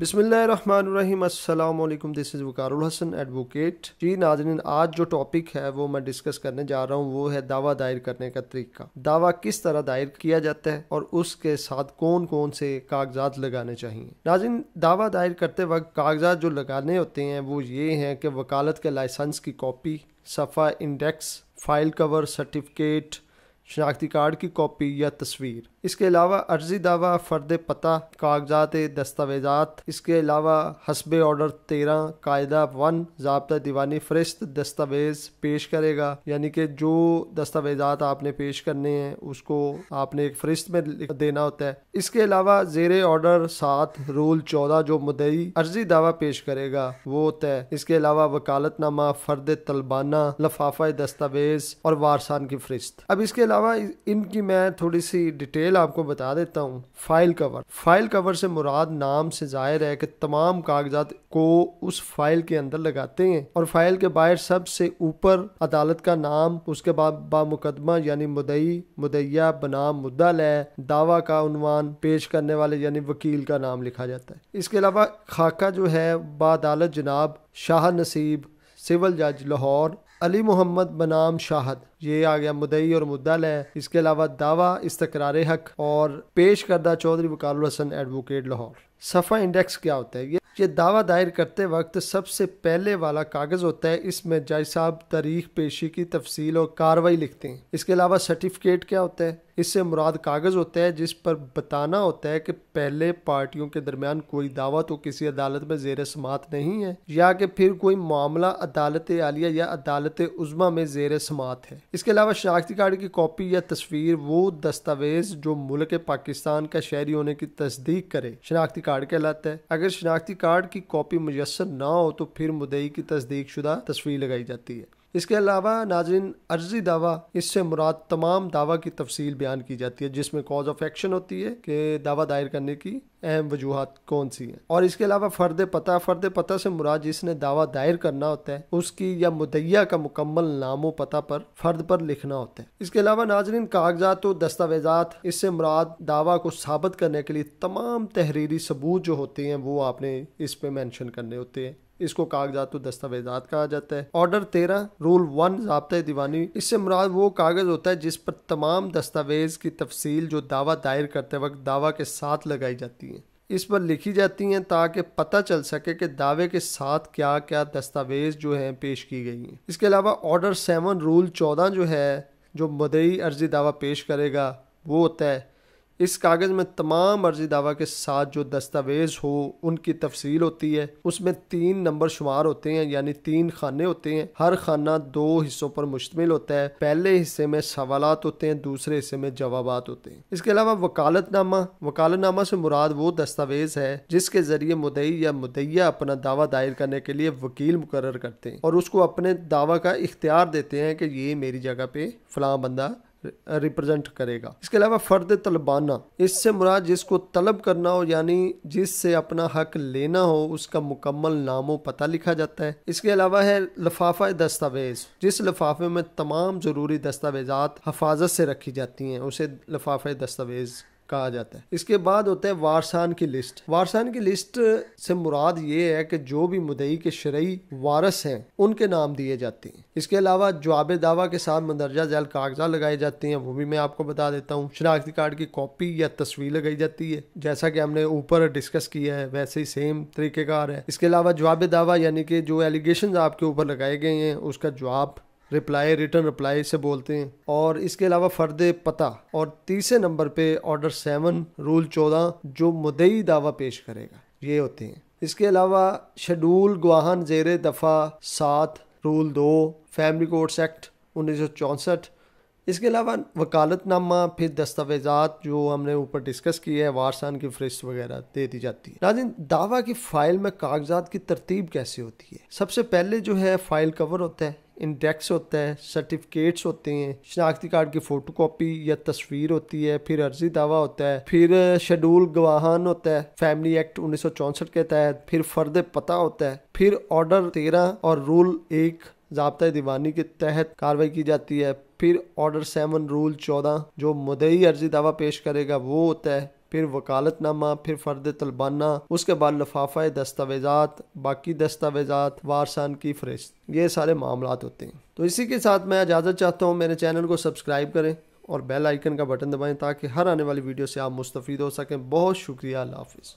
बिस्मिल्लाहिर्रहमानिर्रहीम। अस्सलाम वालेकुम। This is Waqarul Hasan advocate. जी नाज़रीन, आज जो टॉपिक है वो मैं डिस्कस करने जा रहा हूँ वो है दावा दायर करने का तरीका। दावा किस तरह दायर किया जाता है और उसके साथ कौन कौन से कागजात लगाने चाहिए। नाज़रीन, दावा दायर करते वक्त कागजात जो लगाने होते हैं वो ये हैं कि वकालत के लाइसेंस की कॉपी, सफ़ा इंडेक्स, फाइल कवर, सर्टिफिकेट, शनाख्ती कार्ड की कॉपी या तस्वीर। इसके अलावा अर्जी दावा, फ़र्द पता, कागजात दस्तावेज़ात। इसके अलावा हस्बे ऑर्डर 13 कायदा 1 ज़ाब्ता दीवानी फ़रिस्त दस्तावेज़ पेश करेगा, यानी कि जो दस्तावेज़ात आपने पेश करने हैं उसको आपने एक फ़रिस्त में लिख देना होता है। इसके अलावा ज़ेरे ऑर्डर 7 रूल 14 जो मुद्दई अर्जी दावा पेश करेगा वो होता है। इसके अलावा वकालतनामा, फ़र्द तलबाना, लफाफा दस्तावेज़ और वारसान की फ़रिस्त। अब इसके अलावा इनकी मैं थोड़ी सी डिटेल आपको बता देता हूँ। फाइल कवर, फाइल कवर से मुराद नाम से जाहिर है कि तमाम कागजात को उस फाइल के अंदर लगाते हैं और फाइल के बाहर सबसे ऊपर अदालत का नाम, उसके बाद बामुकदमा यानी मुद्दई, मुद्दइया बनाम मुद्दल है, दावा का उन्वान, पेश करने वाले यानी वकील का नाम लिखा जाता है। इसके अलावा खाका जो है बाअदालत जनाब शाह नसीब सिविल जज लाहौर अली मोहम्मद बनाम शाहद, ये आ गया मुद्दई और मुद्दल है। इसके अलावा दावा इस्तकरार हक और पेश करदा चौधरी वकारुल हसन एडवोकेट लाहौर। सफ़ा इंडेक्स क्या होता है? ये दावा दायर करते वक्त सबसे पहले वाला कागज़ होता है। इसमें जज साहब तारीख पेशी की तफसील और कार्रवाई लिखते हैं। इसके अलावा सर्टिफिकेट क्या होता है? इससे मुराद कागज़ होता है जिस पर बताना होता है कि पहले पार्टियों के दरमियान कोई दावा तो किसी अदालत में ज़ेर समात नहीं है या कि फिर कोई मामला अदालत आलिया या अदालत उज़्मा में ज़ेर समात है। इसके अलावा शनाख्ती कार्ड की कॉपी या तस्वीर वो दस्तावेज जो मुल्क पाकिस्तान का शहरी होने की तस्दीक करे शनाख्ती कार्ड कहलाता है। अगर शनाख्ती कार्ड की कॉपी मुयस्सर ना हो तो फिर मुद्दई की तस्दीक शुदा तस्वीर लगाई जाती है। इसके अलावा नाज़रीन, अर्जी दावा, इससे मुराद तमाम दावा की तफसील बयान की जाती है जिसमें कॉज ऑफ एक्शन होती है कि दावा दायर करने की अहम वजूहात कौन सी हैं। और इसके अलावा फ़र्द पता, फ़र्द पता से मुराद जिसने दावा दायर करना होता है उसकी या मुद्दइया का मुकम्मल नामो पता पर फ़र्द पर लिखना होता है। इसके अलावा नाज़रीन, कागजात और दस्तावेज़ात, इससे मुराद दावा को साबित करने के लिए तमाम तहरीरी सबूत जो होते हैं वो आपने इस पे मेंशन करने होते हैं। इसको कागजात और दस्तावेज़ात कहा जाता है। ऑर्डर 13 रूल 1 ज़ाब्ता दीवानी, इससे मुराद वो कागज़ होता है जिस पर तमाम दस्तावेज़ की तफसील जो दावा दायर करते वक्त दावा के साथ लगाई जाती हैं इस पर लिखी जाती हैं ताकि पता चल सके कि दावे के साथ क्या क्या दस्तावेज़ जो हैं पेश की गई हैं। इसके अलावा ऑर्डर 7 रूल 14 जो है जो मुद्दई अर्जी दावा पेश करेगा वो होता है। इस कागज़ में तमाम अर्जी दावा के साथ जो दस्तावेज़ हो उनकी तफसील होती है। उसमें 3 नंबर शुमार होते हैं यानी 3 खाने होते हैं। हर खाना 2 हिस्सों पर मुश्तमिल होता है। पहले हिस्से में सवालात होते हैं, दूसरे हिस्से में जवाबात होते हैं। इसके अलावा वकालतनामा, वकालतनामा से मुराद वो दस्तावेज़ है जिसके ज़रिए मुद्दई या मुद्दइया अपना दावा दायर करने के लिए वकील मुकर्रर करते हैं और उसको अपने दावा का इख्तियार देते हैं कि ये मेरी जगह पे फलां बंदा रिप्रेजेंट करेगा। इसके अलावा फ़र्द तलबाना, इससे मुराद जिसको तलब करना हो यानी जिससे अपना हक लेना हो उसका मुकम्मल नामो पता लिखा जाता है। इसके अलावा है लफाफा दस्तावेज़, जिस लफाफे में तमाम ज़रूरी दस्तावेज़ात हफाजत से रखी जाती हैं उसे लफाफा दस्तावेज़ कहा जाता है। इसके बाद होता है वारसान की लिस्ट। वारसान की लिस्ट से मुराद ये है कि जो भी मुद्दई के शरई वारस हैं उनके नाम दिए जाते हैं। इसके अलावा जवाब दावा के साथ मंदरजा झैल कागजात लगाए जाते हैं, वो भी मैं आपको बता देता हूँ। शनाख्ती कार्ड की कॉपी या तस्वीर लगाई जाती है जैसा कि हमने ऊपर डिस्कस किया है वैसे ही सेम तरीकेकार है। इसके अलावा जवाब दावा यानी कि जो एलिगेशन आपके ऊपर लगाए गए हैं उसका जवाब रिप्लाई, रिटर्न रिप्लाई से बोलते हैं। और इसके अलावा फ़र्द पता और तीसरे नंबर पे ऑर्डर 7 रूल 14 जो मुद्दई दावा पेश करेगा ये होते हैं। इसके अलावा शेड्यूल गवाहन ज़ेरे दफ़ा 7 रूल 2 फैमिली कोर्ट्स एक्ट 1964। इसके अलावा वकालतनामा, फिर दस्तावेज़ात जो हमने ऊपर डिस्कस किए हैं, वारसान की फ़रिस्त वगैरह दे दी जाती है। नाज़रीन, दावा की फ़ाइल में कागजात की तरतीब कैसे होती है? सबसे पहले जो है फ़ाइल कवर होता है, इंडेक्स होता है, सर्टिफिकेट्स होते हैं, शनाख्ती कार्ड की फ़ोटोकॉपी या तस्वीर होती है, फिर अर्जी दावा होता है, फिर शेड्यूल गवाहान होता है फैमिली एक्ट 1964 के तहत, फिर फ़र्द पता होता है, फिर ऑर्डर 13 और रूल 1 ज़ाब्ता दीवानी के तहत कार्रवाई की जाती है, फिर ऑर्डर 7 रूल 14 जो मुद्दई अर्जी दावा पेश करेगा वो होता है, फिर वकालतनामा, फिर फ़र्द तलबाना, उसके बाद लफाफा दस्तावेज़ात, बाकी दस्तावेज़ात, वारसान की फ़हरिस्त, ये सारे मामलात होते हैं। तो इसी के साथ मैं इजाज़त चाहता हूँ, मेरे चैनल को सब्सक्राइब करें और बेल आइकन का बटन दबाएं ताकि हर आने वाली वीडियो से आप मुस्तफ़ीद हो सकें। बहुत शुक्रिया, अल्लाह हाफ़िज़।